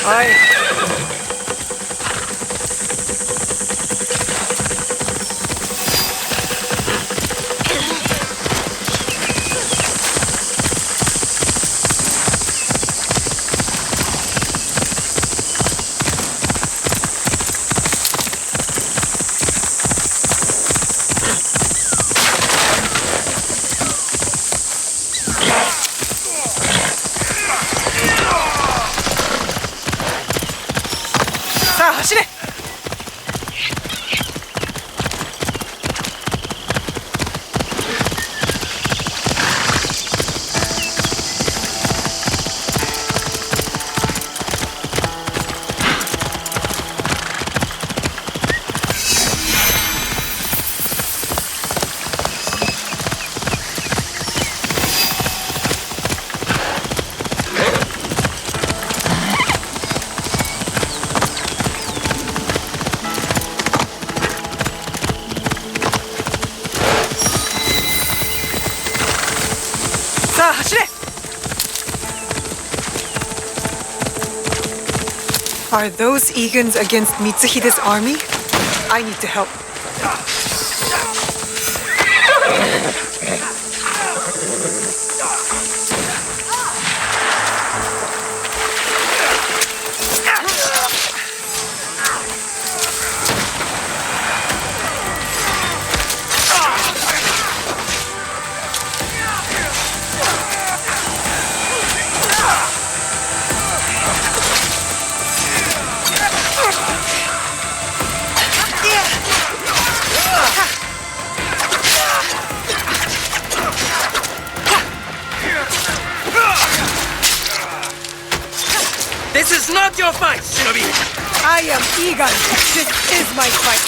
はい。さあ走れ。さあ走れ。Are those Egans against Mitsuhide's army? I need to help. This is not your fight, Shinobi! I am Egan. This is my fight.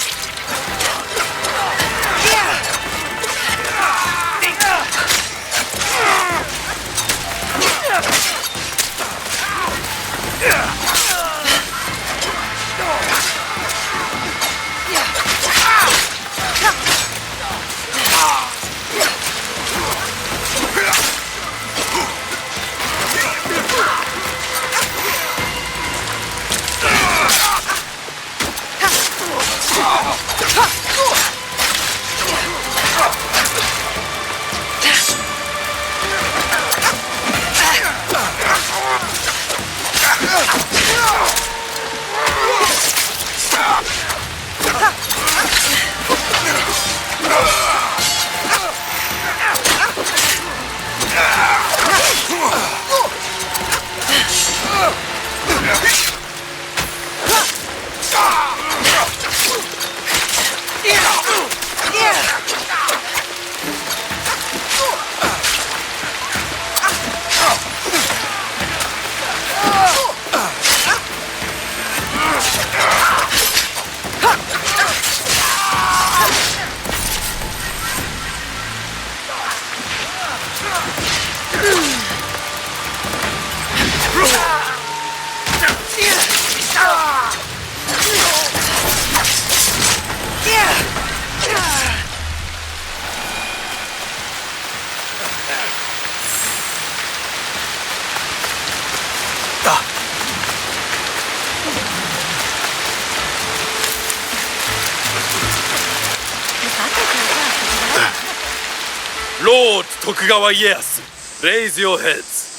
Lord Tokugawa Ieyasu, raise your heads.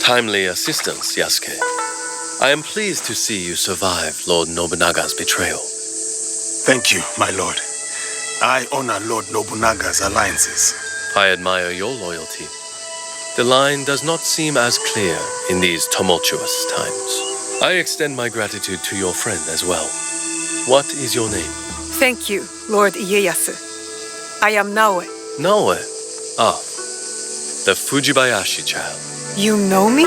Timely assistance, Yasuke. I am pleased to see you survive Lord Nobunaga's betrayal. Thank you, my lord. I honor Lord Nobunaga's alliances. I admire your loyalty. The line does not seem as clear in these tumultuous times. I extend my gratitude to your friend as well. What is your name? Thank you, Lord Ieyasu. I am Naoe. Naoe. Ah, the Fujibayashi child. You know me?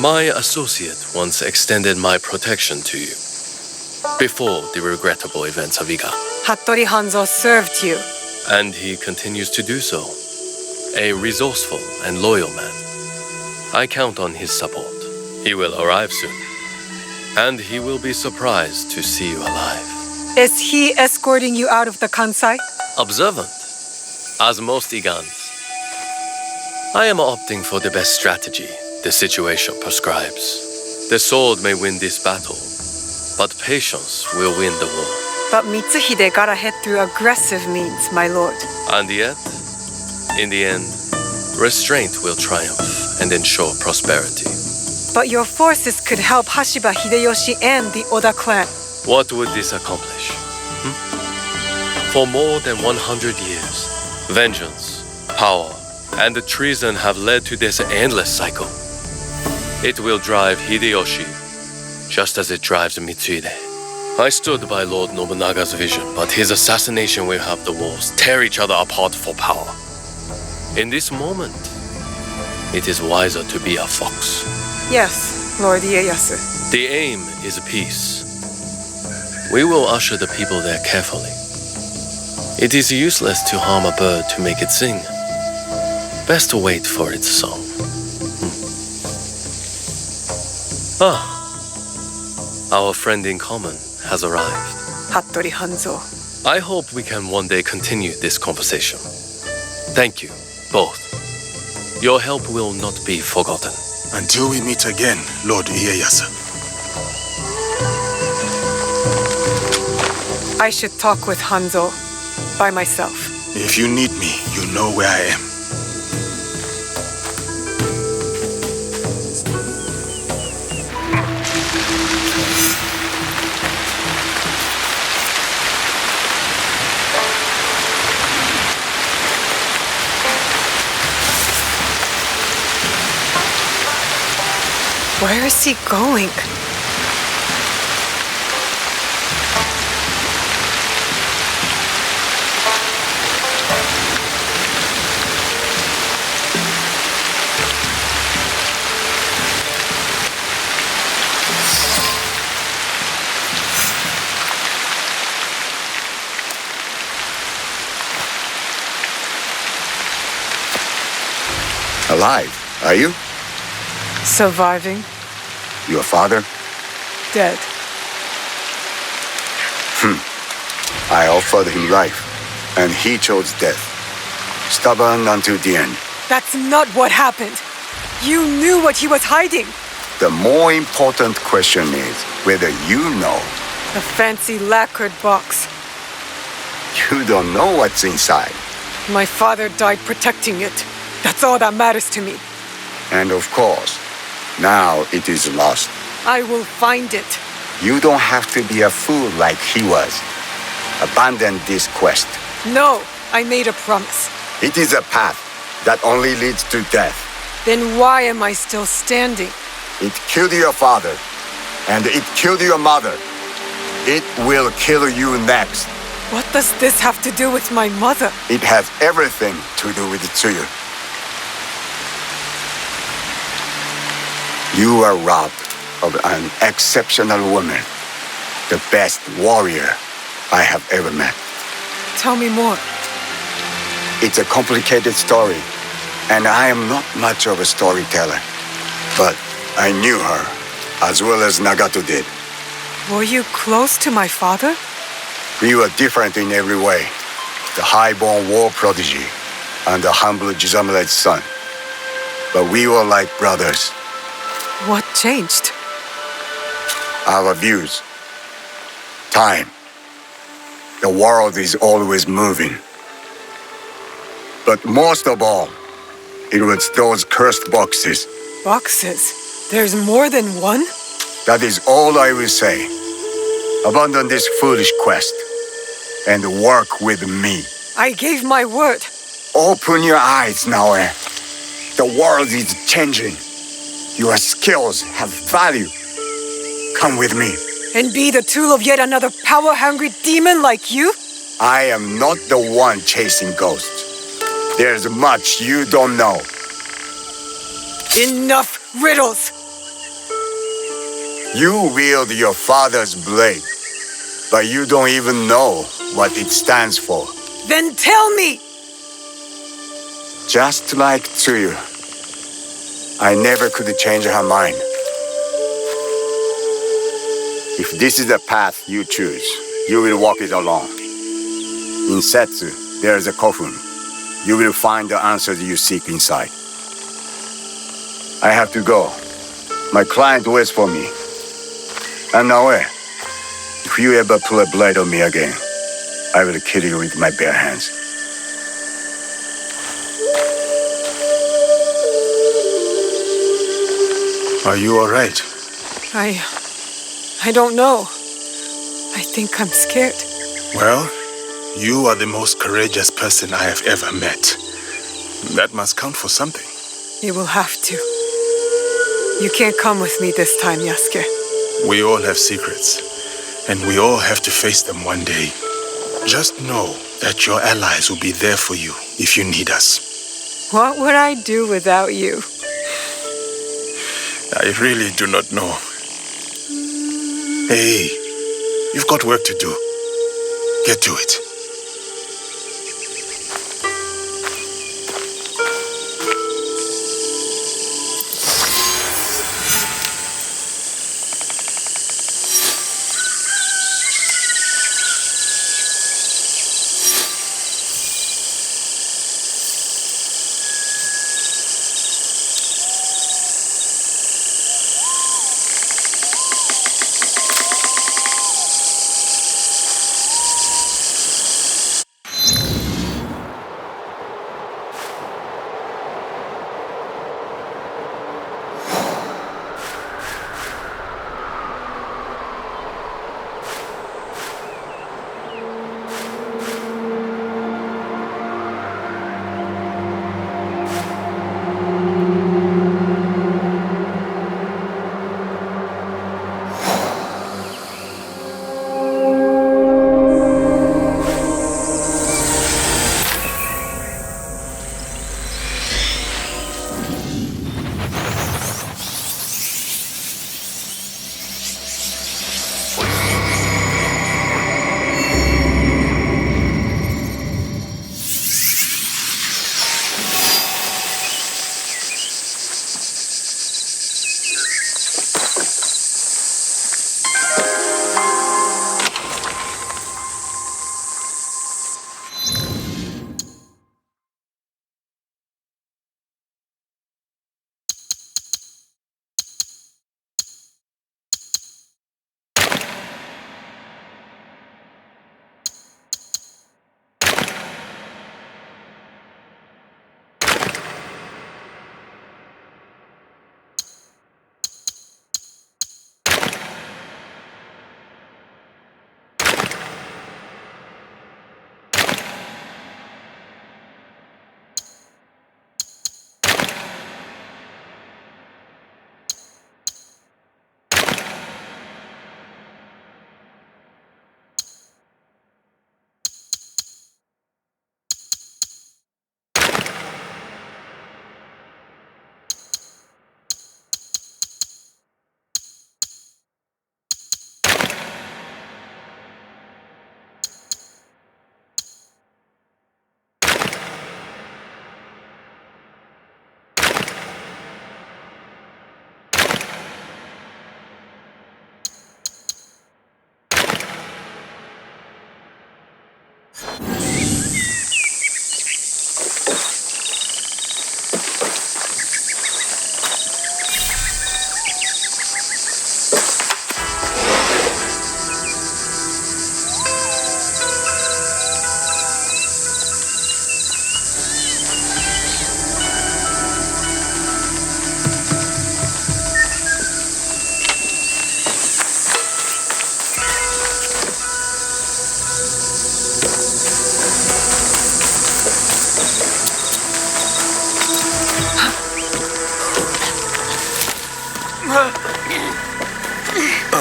My associate once extended my protection to you. Before the regrettable events of Iga. Hattori Hanzo served you. And he continues to do so. A resourceful and loyal man. I count on his support. He will arrive soon. And he will be surprised to see you alive. Is he escorting you out of the Kansai? Observant, as most Igans. I am opting for the best strategy the situation prescribes. The sword may win this battle, but patience will win the war. But Mitsuhide got ahead through aggressive means, my lord. And yet, in the end, restraint will triumph and ensure prosperity. But your forces could help Hashiba Hideyoshi and the Oda clan. What would this accomplish? For more than 100 years, vengeance, power, and treason have led to this endless cycle. It will drive Hideyoshi, just as it drives Mitsuhide. I stood by Lord Nobunaga's vision, but his assassination will have the walls tear each other apart for power. In this moment, it is wiser to be a fox. Yes, Lord Ieyasu. The aim is peace. We will usher the people there carefully. It is useless to harm a bird to make it sing. Best to wait for its song. Our friend in common has arrived. Hattori Hanzo. I hope we can one day continue this conversation. Thank you, both. Your help will not be forgotten. Until we meet again, Lord Ieyasu. I should talk with Hanzo by myself. If you need me, you know where I am. Where is he going? Alive, are you? Surviving, Your father? dead. I offered him life, and he chose death. Stubborn until the end. That's not what happened. You knew what he was hiding. The more important question is whether you know. The fancy lacquered box. You don't know what's inside. My father died protecting it. That's all that matters to me. And of course, now it is lost. I will find it. You don't have to be a fool like he was. Abandon this quest. No, I made a promise. It is a path that only leads to death. Then why am I still standing? It killed your father, and it killed your mother. It will kill you next. What does this have to do with my mother? It has everything to do with Tsuyu. You are robbed of an exceptional woman, the best warrior I have ever met. Tell me more. It's a complicated story, and I am not much of a storyteller. But I knew her as well as Nagato did. Were you close to my father? We were different in every way. The high-born war prodigy and the humble Jizamure's son. But we were like brothers. What changed? Our views. Time. The world is always moving. But most of all, it was those cursed boxes. Boxes? There's more than one? That is all I will say. Abandon this foolish quest and work with me. I gave my word. Open your eyes, Naoe. The world is changing. Your skills have value. Come with me. And be the tool of yet another power-hungry demon like you? I am not the one chasing ghosts. There's much you don't know. Enough riddles! You wield your father's blade, but you don't even know what it stands for. Then tell me! Just like Tsuyu, I never could change her mind. If this is the path you choose, you will walk it alone. In Setsu, there is a kofun. You will find the answers you seek inside. I have to go. My client waits for me. And Naoe, if you ever pull a blade on me again, I will kill you with my bare hands. Are you all right? I don't know. I think I'm scared. Well, you are the most courageous person I have ever met. That must count for something. You will have to. You can't come with me this time, Yasuke. We all have secrets, and we all have to face them one day. Just know that your allies will be there for you if you need us. What would I do without you? I really do not know. Hey, you've got work to do. Get to it.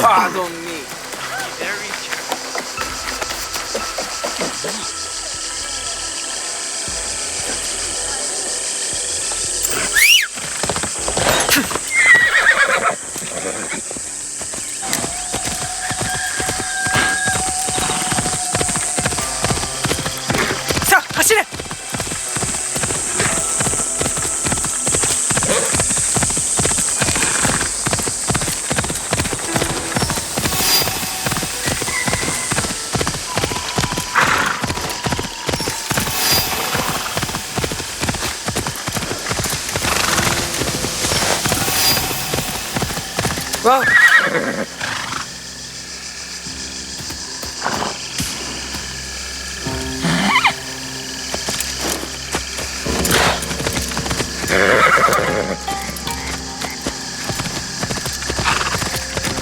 Pardon me. 자, 走れ! Whoa.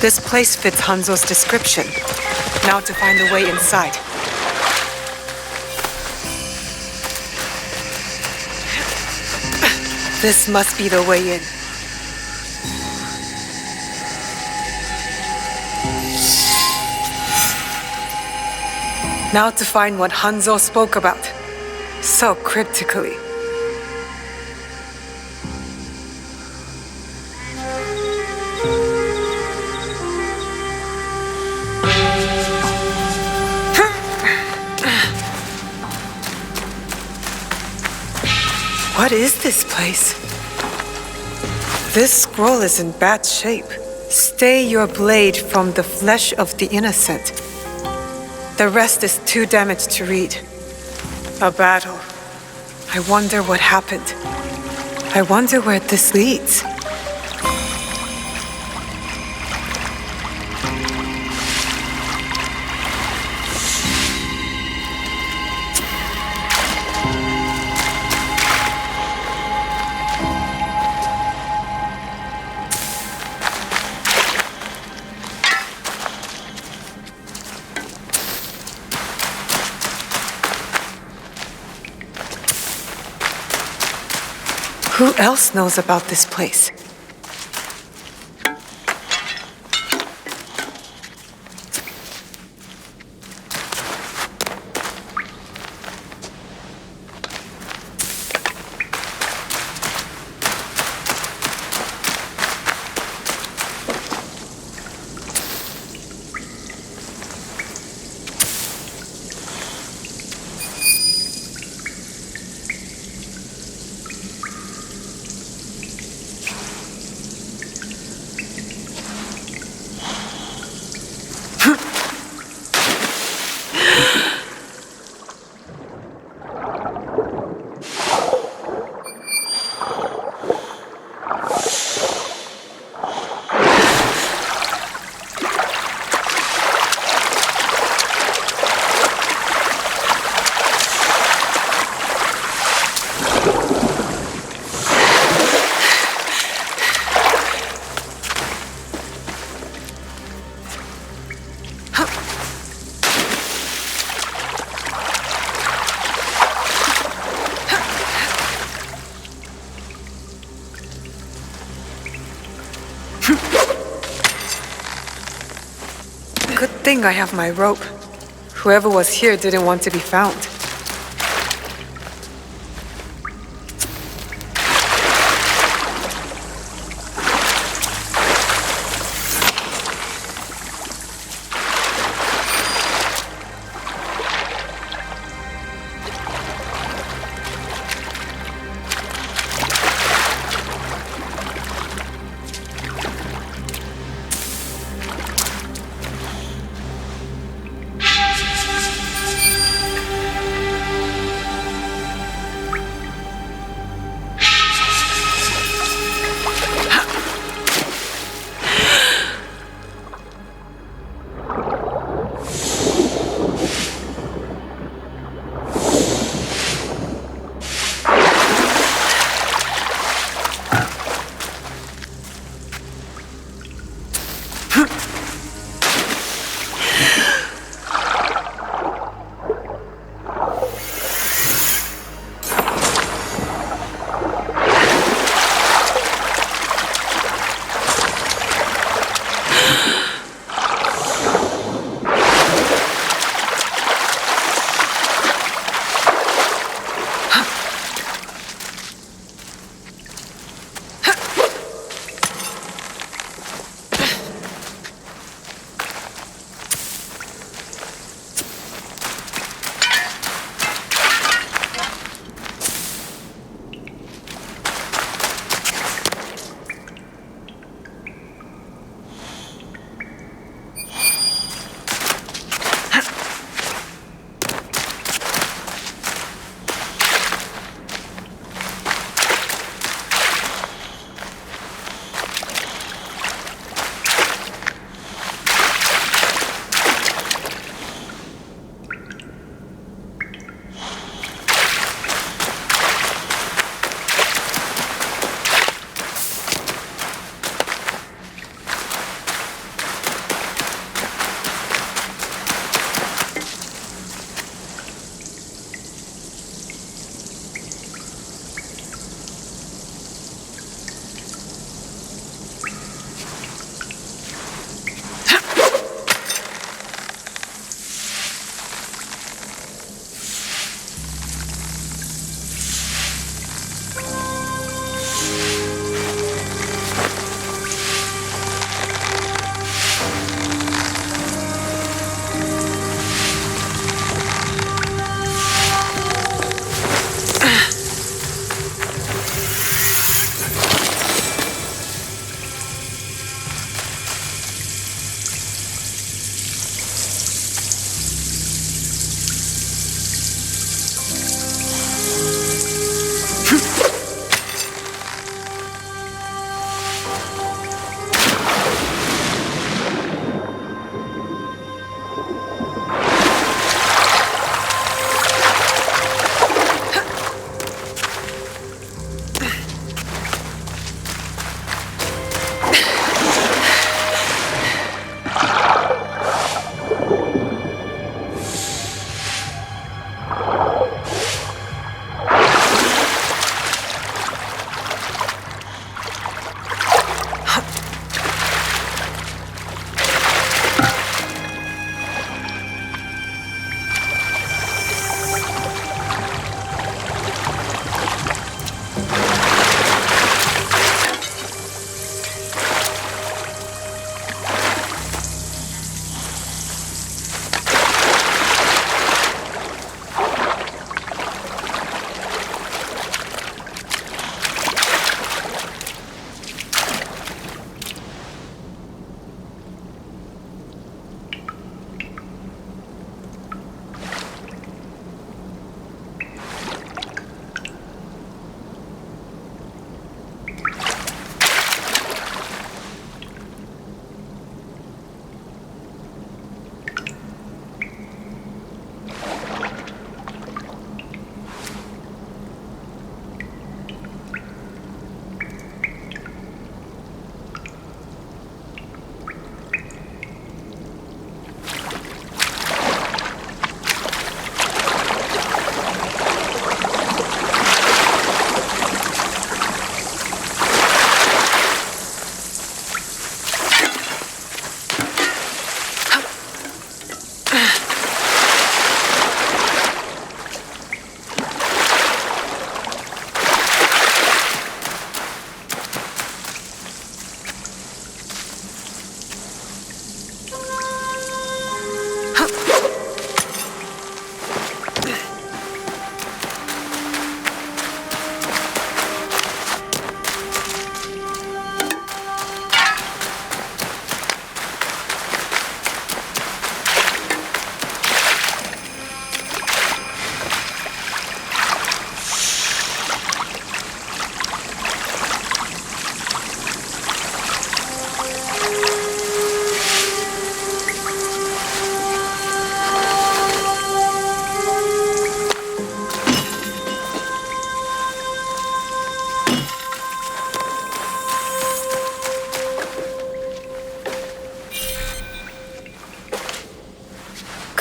This place fits Hanzo's description. Now to find the way inside. This must be the way in. Now to find what Hanzo spoke about. So cryptically. What is this place? This scroll is in bad shape. Stay your blade from the flesh of the innocent. The rest is too damaged to read. A battle. I wonder what happened. I wonder where this leads. Who else knows about this place? Good thing I have my rope. Whoever was here didn't want to be found.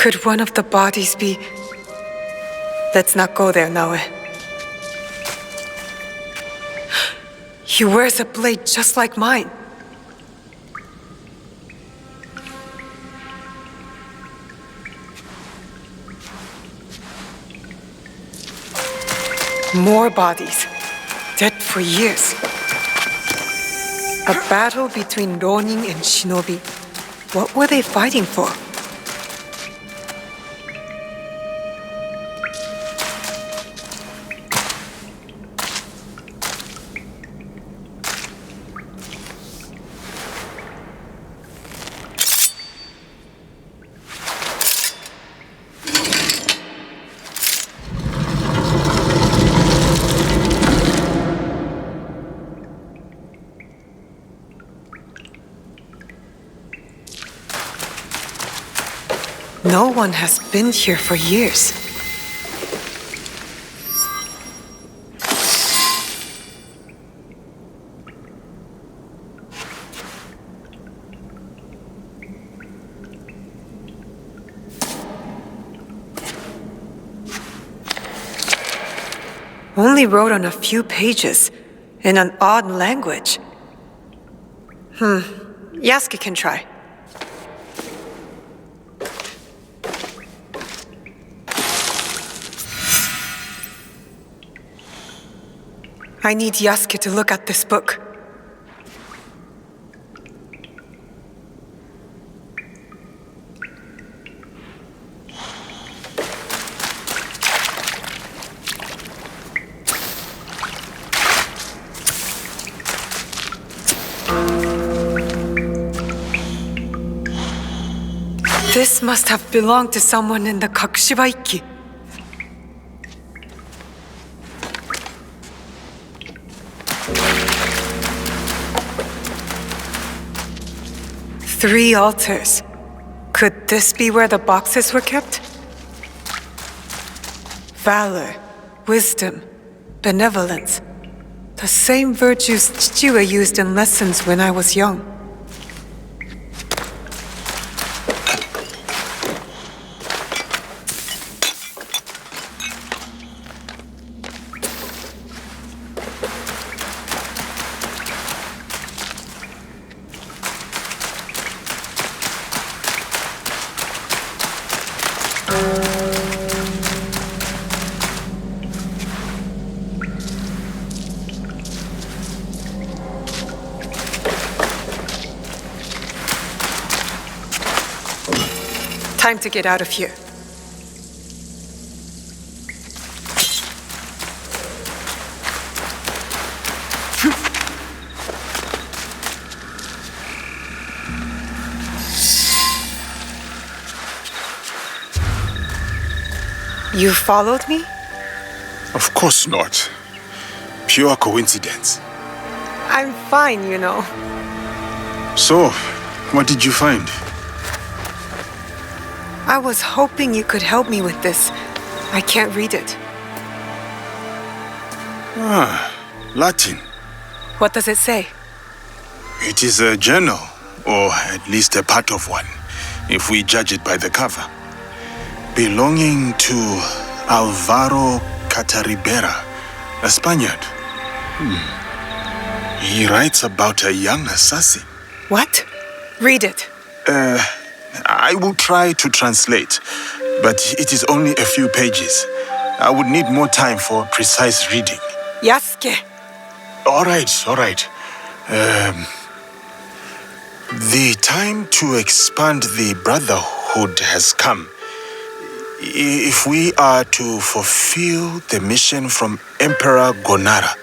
Could one of the bodies be... Let's not go there, Naoe. He wears a blade just like mine. More bodies, dead for years. A battle between Ronin and Shinobi. What were they fighting for? No one has been here for years. Only wrote on a few pages, in an odd language. Yasuke can try. I need Yasuke to look at this book. This must have belonged to someone in the Kakushiba-ikki. Three altars. Could this be where the boxes were kept? Valor, wisdom, benevolence. The same virtues Chichiue used in lessons when I was young. Time to get out of here. You followed me? Of course not. Pure coincidence. I'm fine, you know. So, what did you find? I was hoping you could help me with this. I can't read it. Latin. What does it say? It is a journal, or at least a part of one, if we judge it by the cover. Belonging to Alvaro Cataribera, a Spaniard. He writes about a young assassin. What? Read it. I will try to translate, but it is only a few pages. I would need more time for precise reading. Yasuke. All right. The time to expand the Brotherhood has come. If we are to fulfill the mission from Emperor Gonara.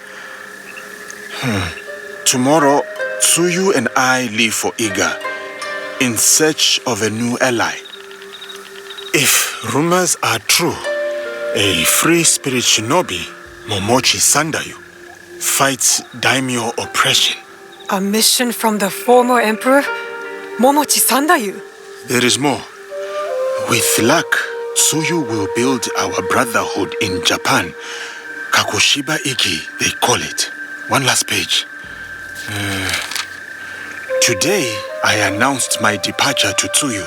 Tomorrow, Tsuyu and I leave for Iga, in search of a new ally. If rumors are true, a free spirit shinobi, Momochi Sandayu, fights daimyo oppression. A mission from the former emperor? Momochi Sandayu? There is more. With luck, Tsuyu will build our brotherhood in Japan. Kakushiba-ikki, they call it. One last page. Today, I announced my departure to Tsuyu.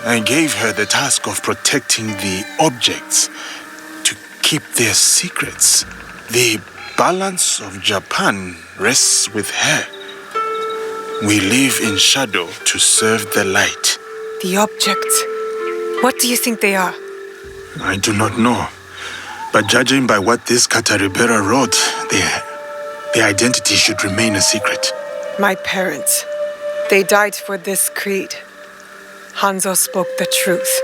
I gave her the task of protecting the objects, to keep their secrets. The balance of Japan rests with her. We live in shadow to serve the light. The objects. What do you think they are? I do not know. But judging by what this Kataribera wrote, their identity should remain a secret. My parents. They died for this creed. Hanzo spoke the truth.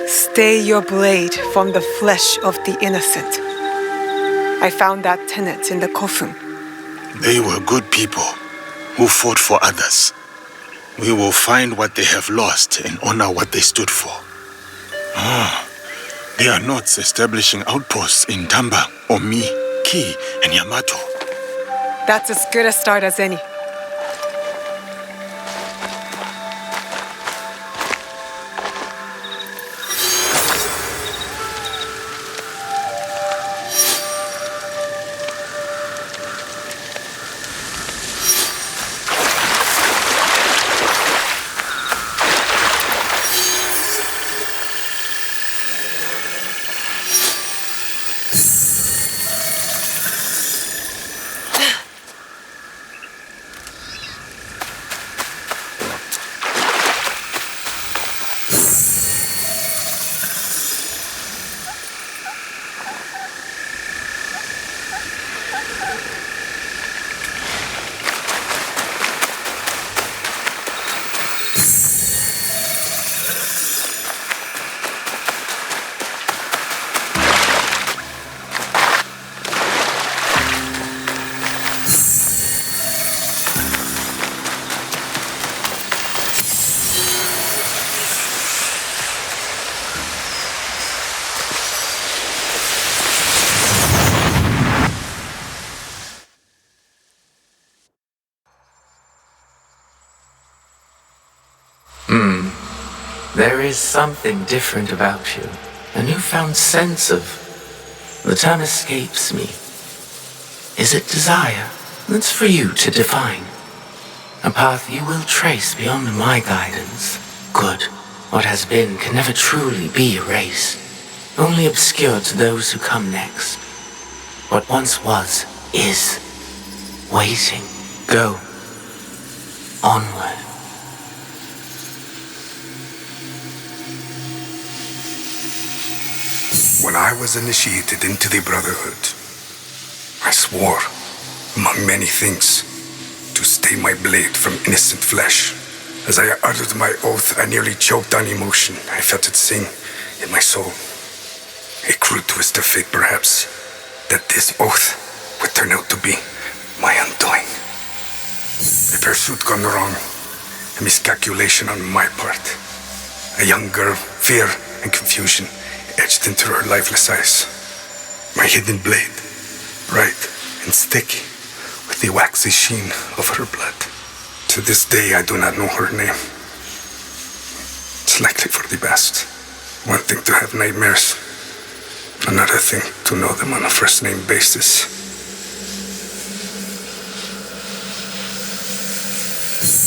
Stay your blade from the flesh of the innocent. I found that tenet in the Kofun. They were good people who fought for others. We will find what they have lost and honor what they stood for. They are not establishing outposts in Tamba, Omi, Ki, and Yamato. That's as good a start as any. There is something different about you. A newfound sense of... The term escapes me. Is it desire? That's for you to define. A path you will trace beyond my guidance. Good. What has been can never truly be erased. Only obscured to those who come next. What once was, is. Waiting. Go. Onward. When I was initiated into the Brotherhood, I swore, among many things, to stay my blade from innocent flesh. As I uttered my oath, I nearly choked on emotion. I felt it sing in my soul. A crude twist of fate, perhaps, that this oath would turn out to be my undoing. A pursuit gone wrong, a miscalculation on my part. A young girl, fear and confusion etched into her lifeless eyes. My hidden blade, bright and sticky, with the waxy sheen of her blood. To this day, I do not know her name. It's likely for the best. One thing to have nightmares, another thing to know them on a first-name basis.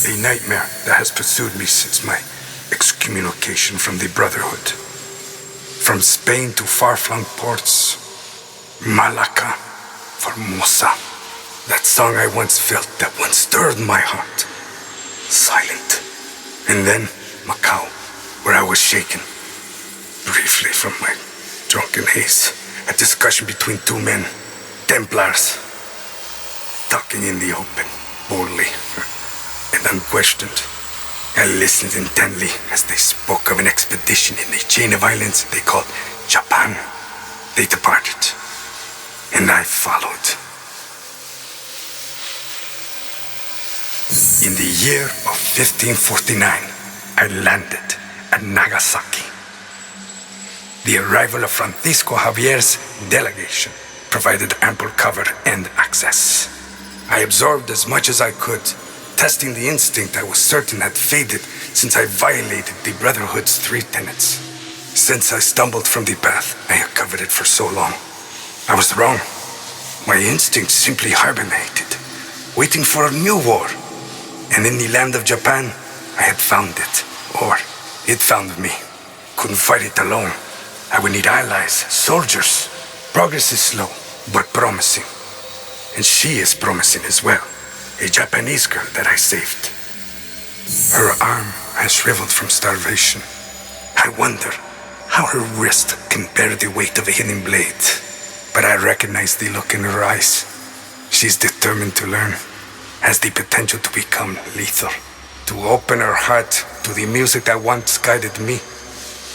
A nightmare that has pursued me since my excommunication from the Brotherhood. From Spain to far-flung ports, Malacca, Formosa. That song I once felt, that once stirred my heart. Silent. And then Macau, where I was shaken. Briefly from my drunken haze. A discussion between two men, Templars. Talking in the open, boldly and unquestioned. I listened intently as they spoke of an expedition in a chain of islands they called Japan. They departed, and I followed. In the year of 1549, I landed at Nagasaki. The arrival of Francisco Javier's delegation provided ample cover and access. I absorbed as much as I could, testing the instinct I was certain had faded since I violated the Brotherhood's 3 tenets. Since I stumbled from the path, I had covered it for so long. I was wrong. My instinct simply hibernated, waiting for a new war. And in the land of Japan, I had found it, or It found me. Couldn't fight it alone. I would need allies, soldiers. Progress is slow, but promising. And she is promising as well. A Japanese girl that I saved. Her arm has shriveled from starvation. I wonder how her wrist can bear the weight of a hidden blade. But I recognize the look in her eyes. She's determined to learn. Has the potential to become lethal. To open her heart to the music that once guided me.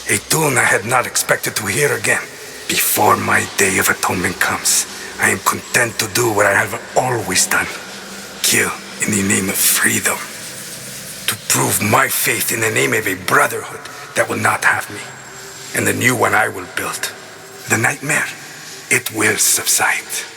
A tune I had not expected to hear again. Before my day of atonement comes, I am content to do what I have always done. Kill in the name of freedom. To prove my faith in the name of a brotherhood that will not have me. And the new one I will build. The nightmare, it will subside.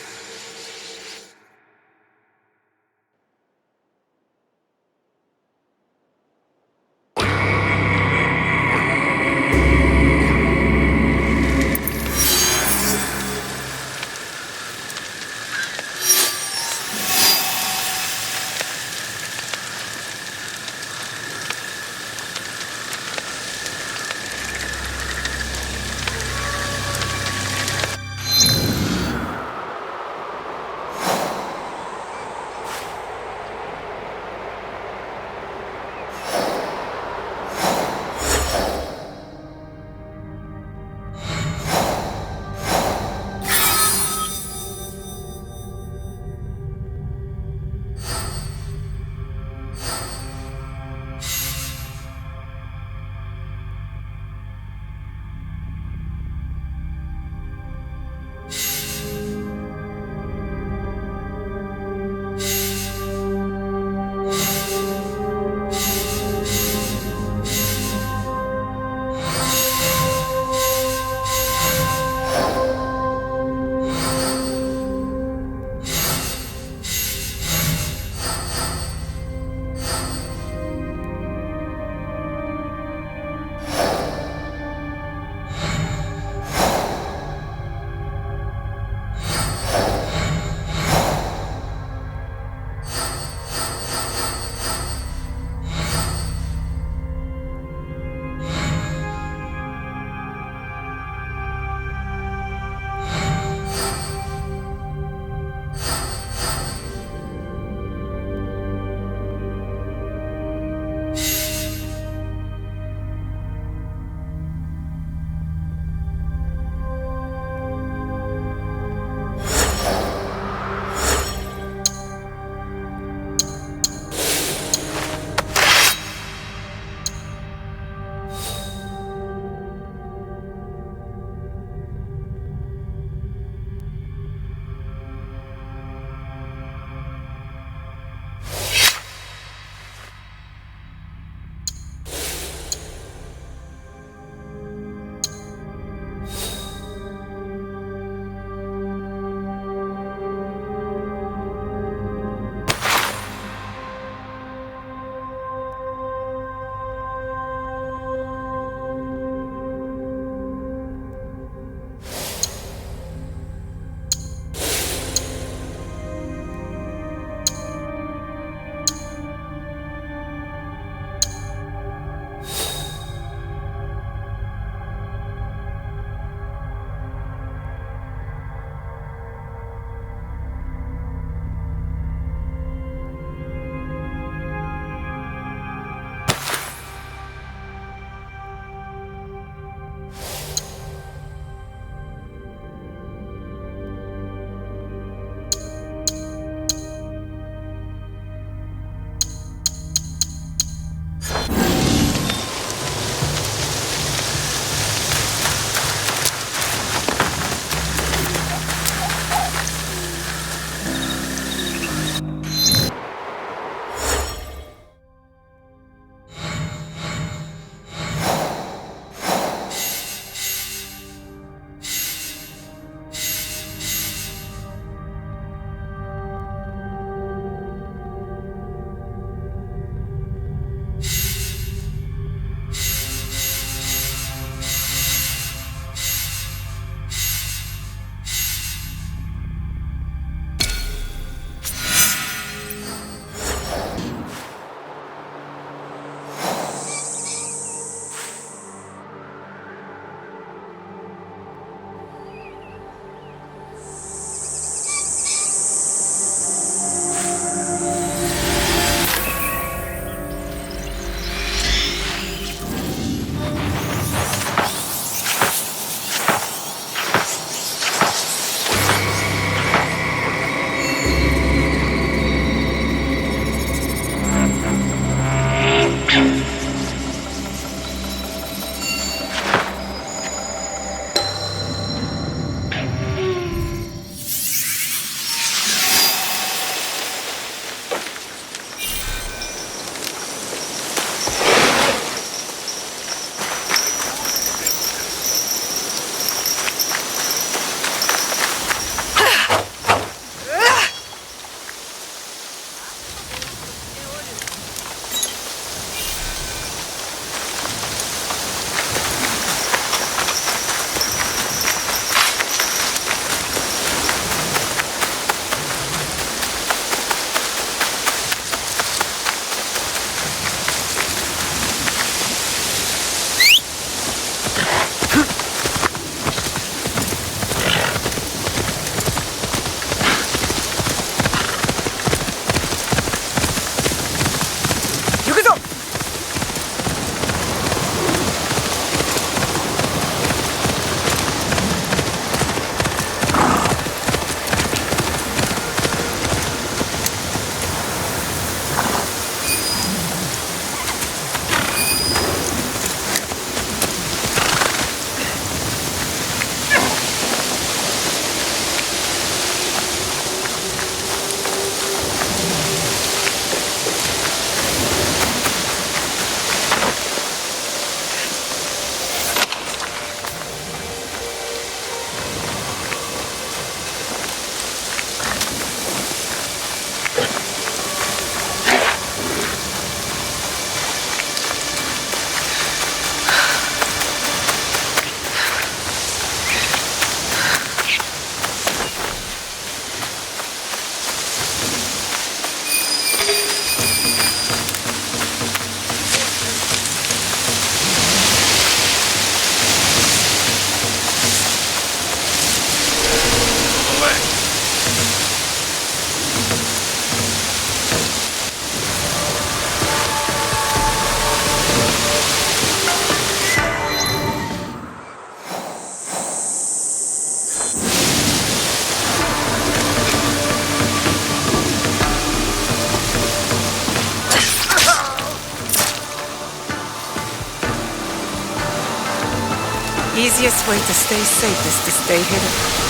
easiest way to stay safe is to stay hidden.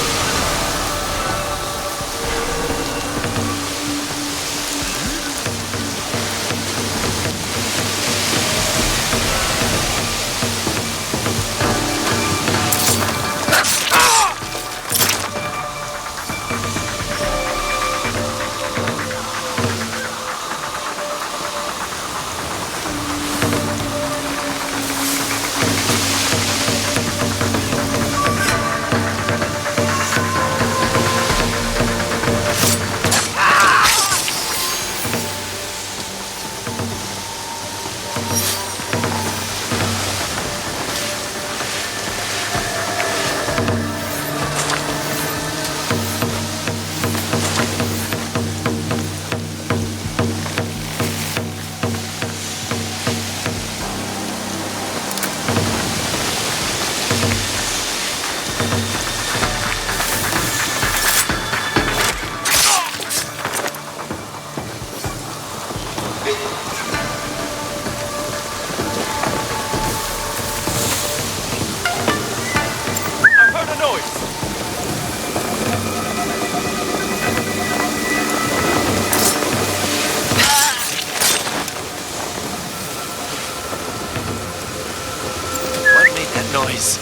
Noise.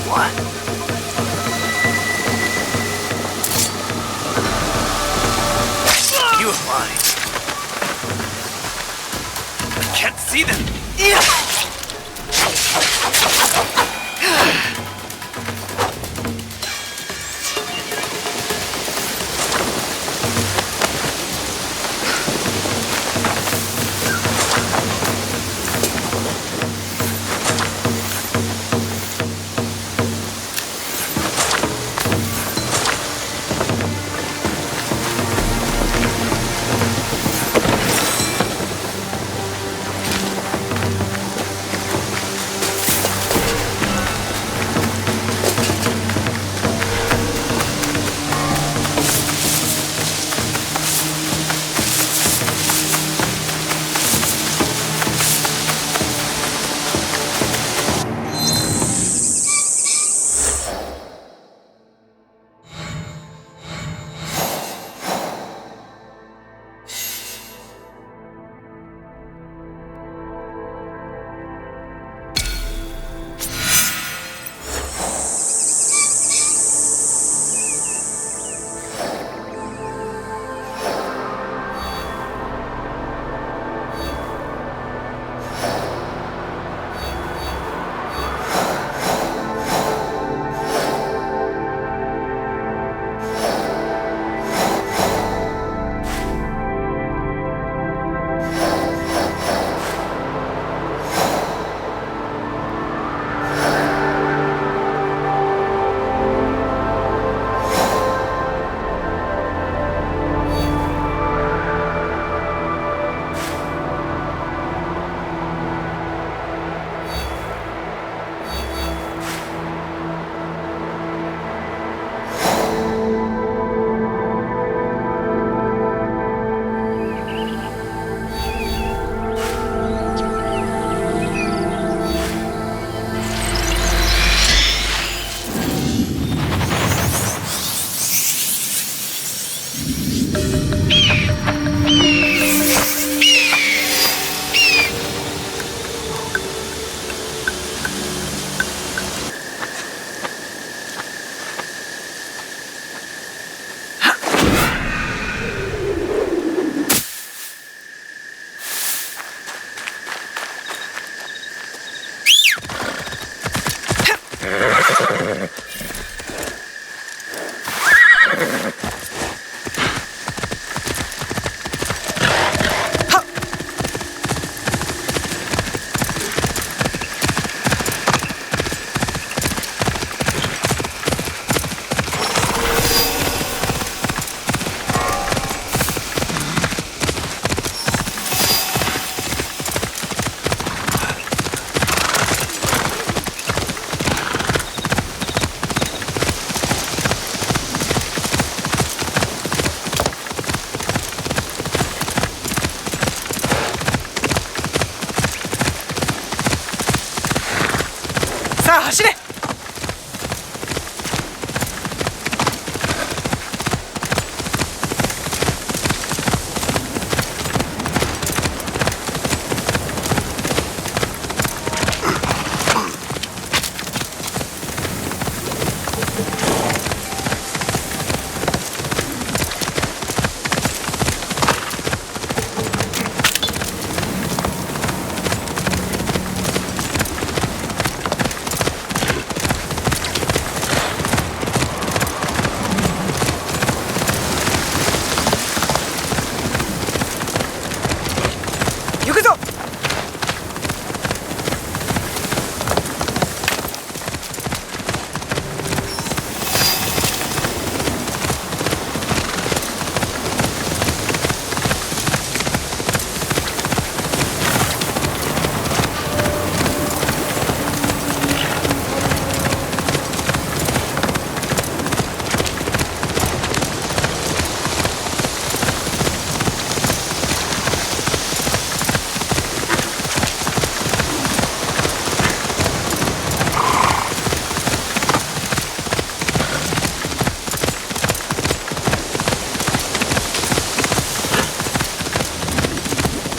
What? You am I. I can't see them.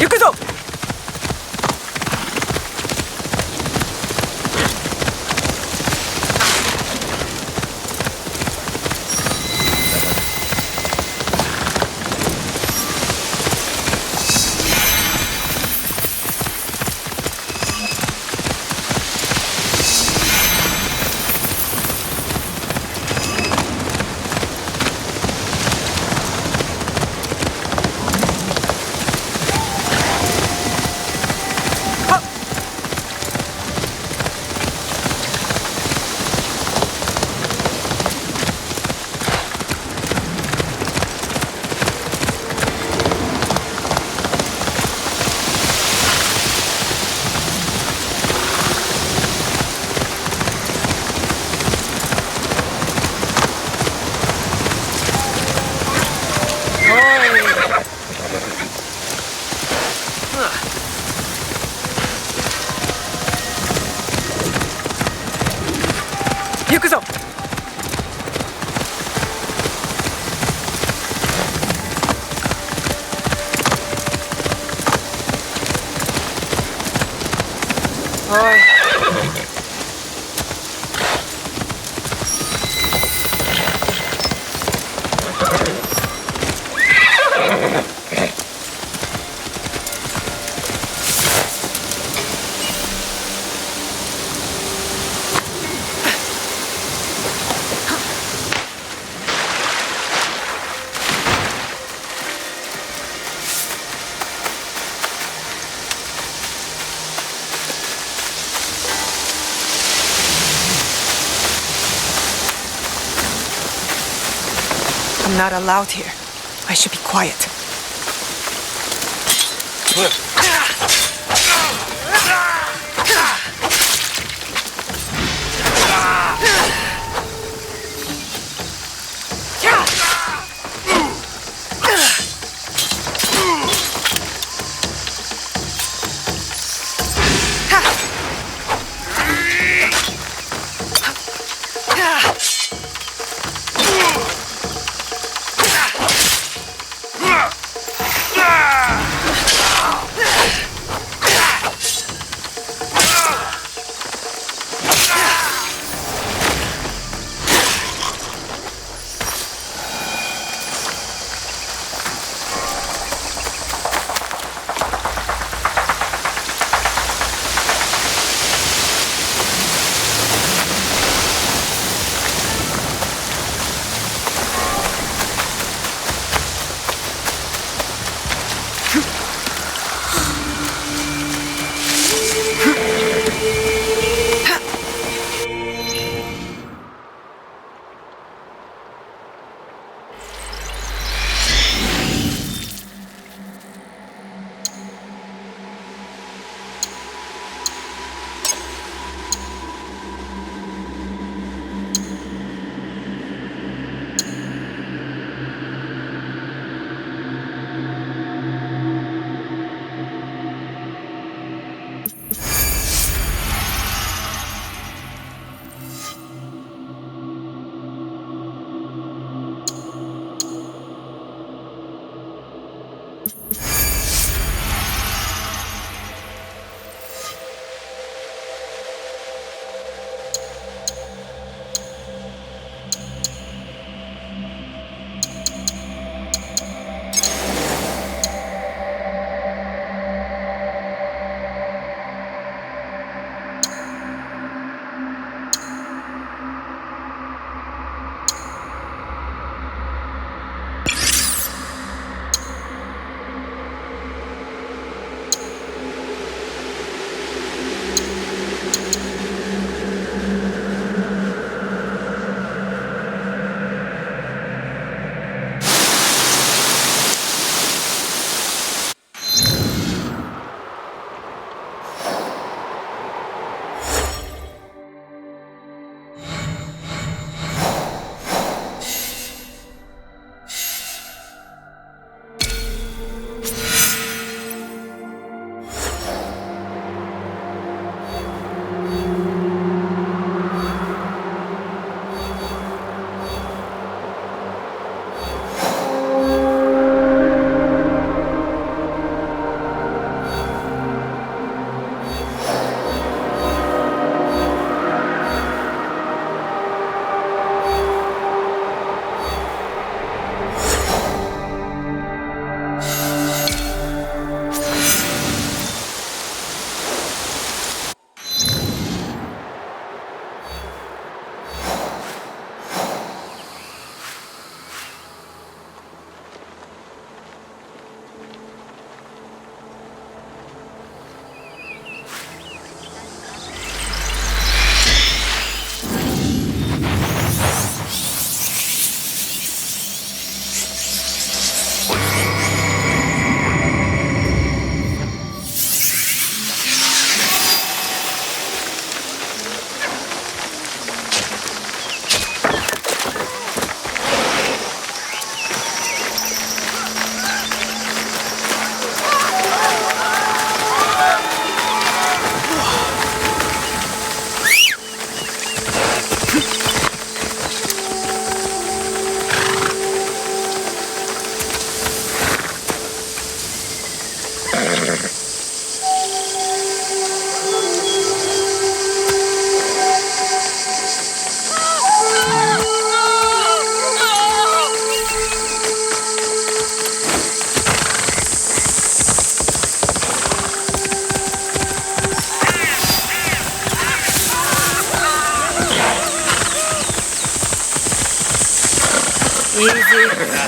Yukuzo! Yukuzo! I'm not allowed here. I should be quiet.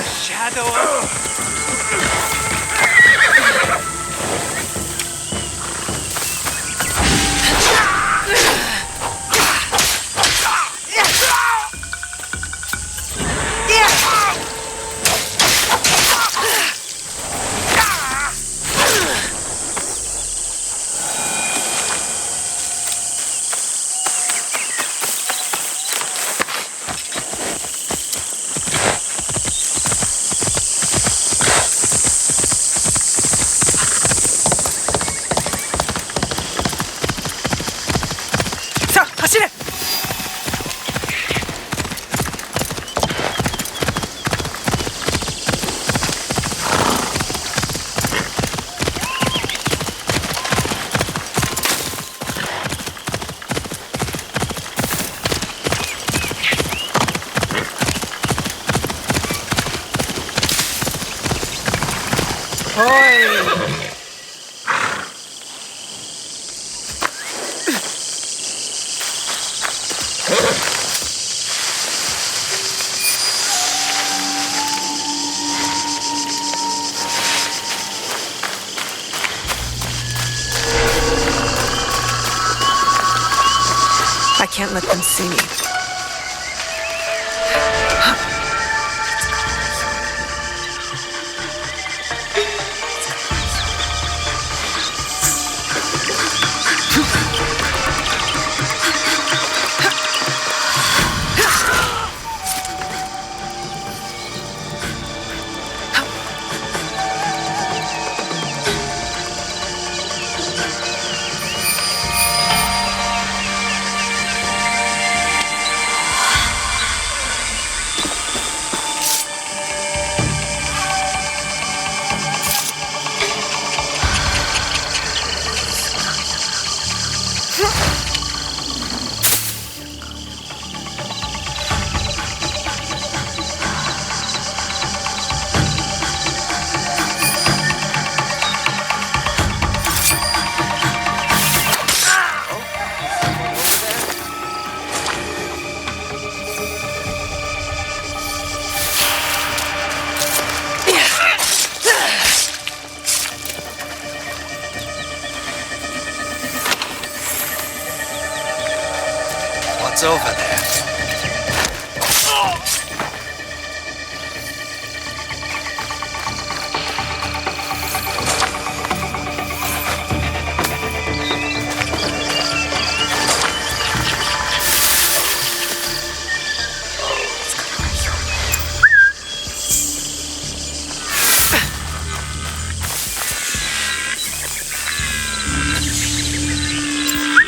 A shadow of... 자, 走れ! I can't let them see me. What's over there?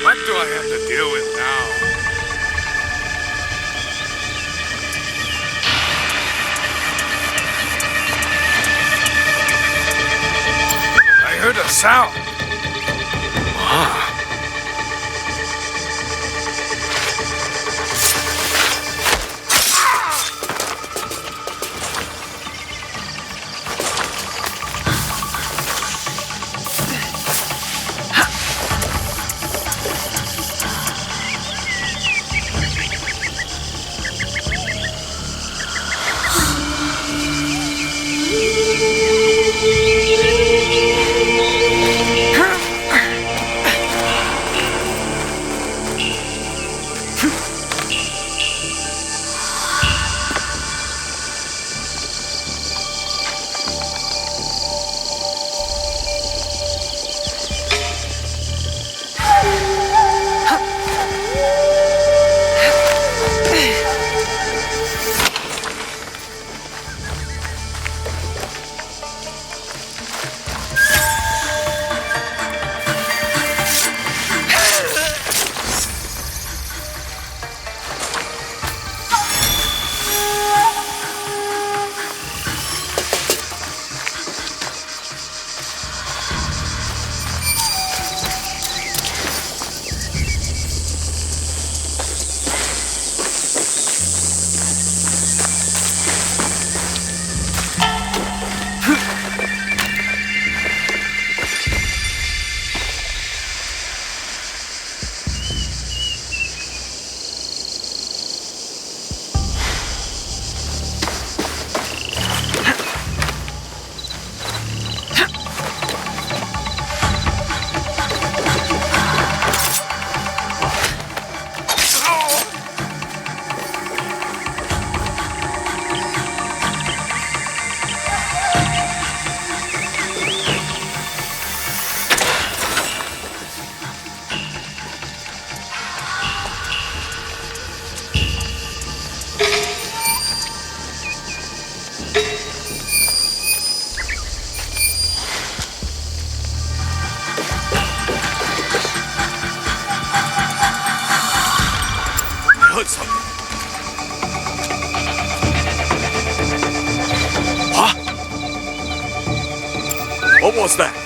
What do I have to deal with now? I heard a sound. handsome. Huh? What was that?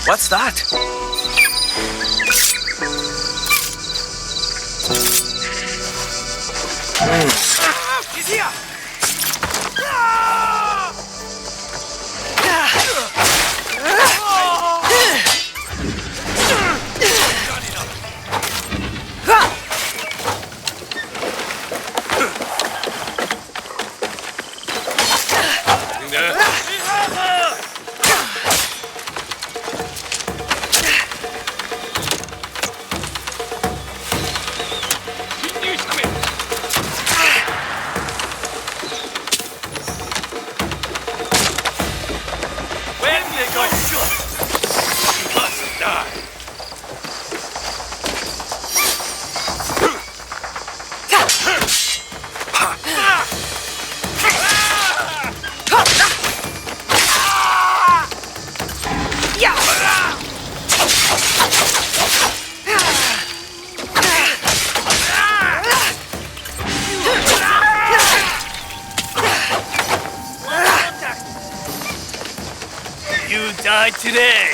What's that? He's here! You died today.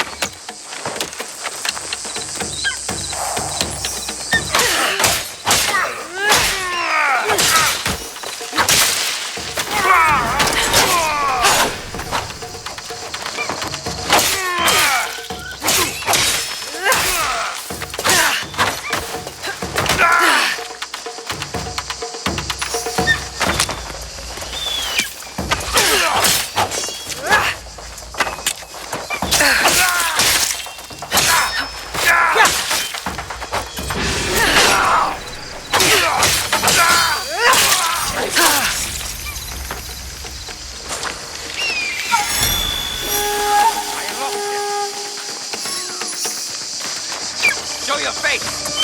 Ah! your face!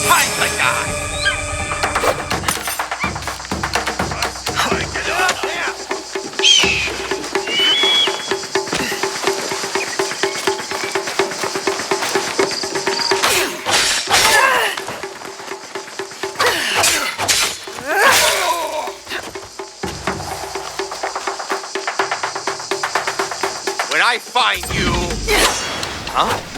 Find the guy! When I find you... Huh?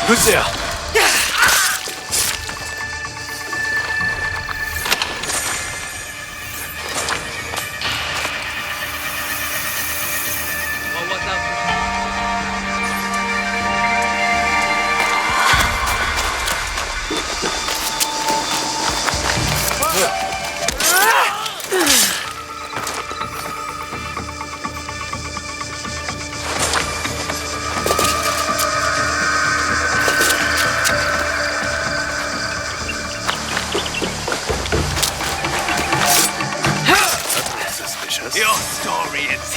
Who's there? Your story is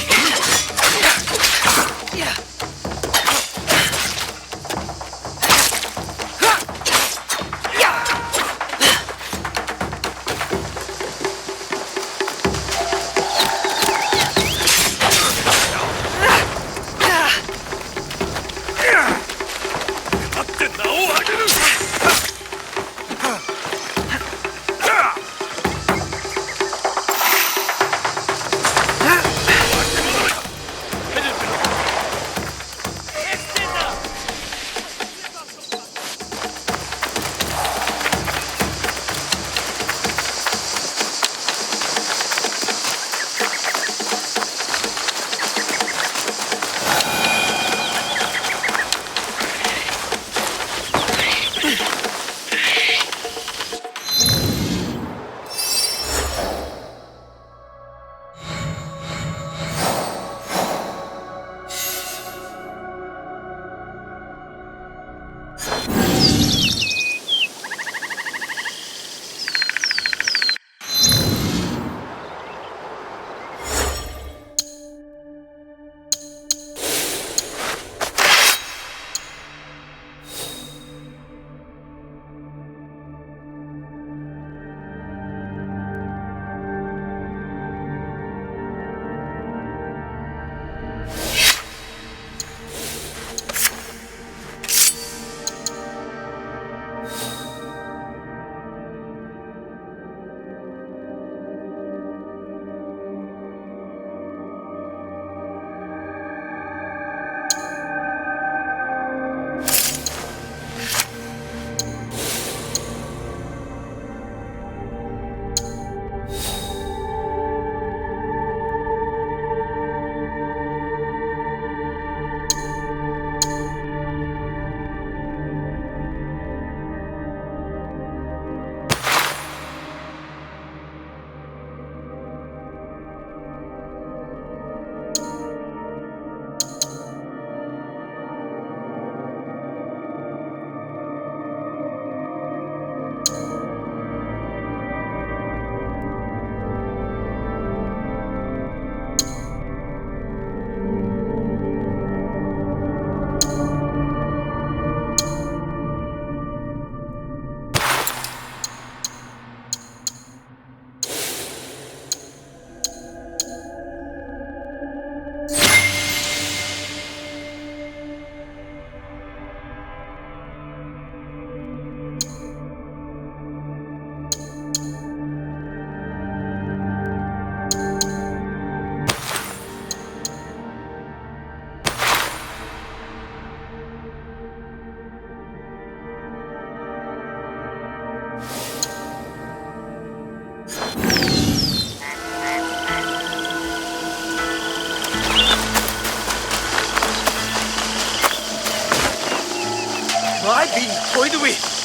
Point the wheel.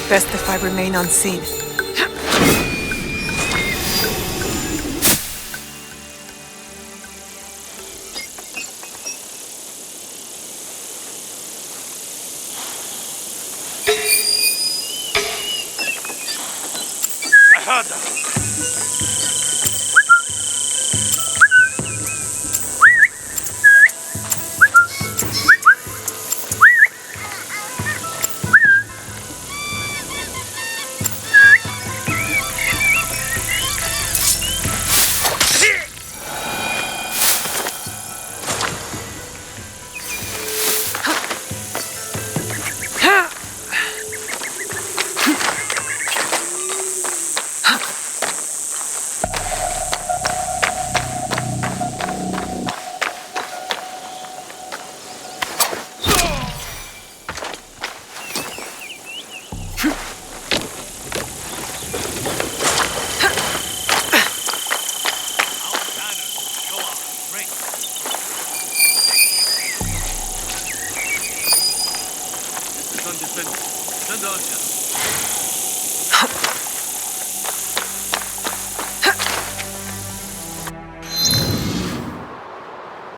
Best if I remain unseen.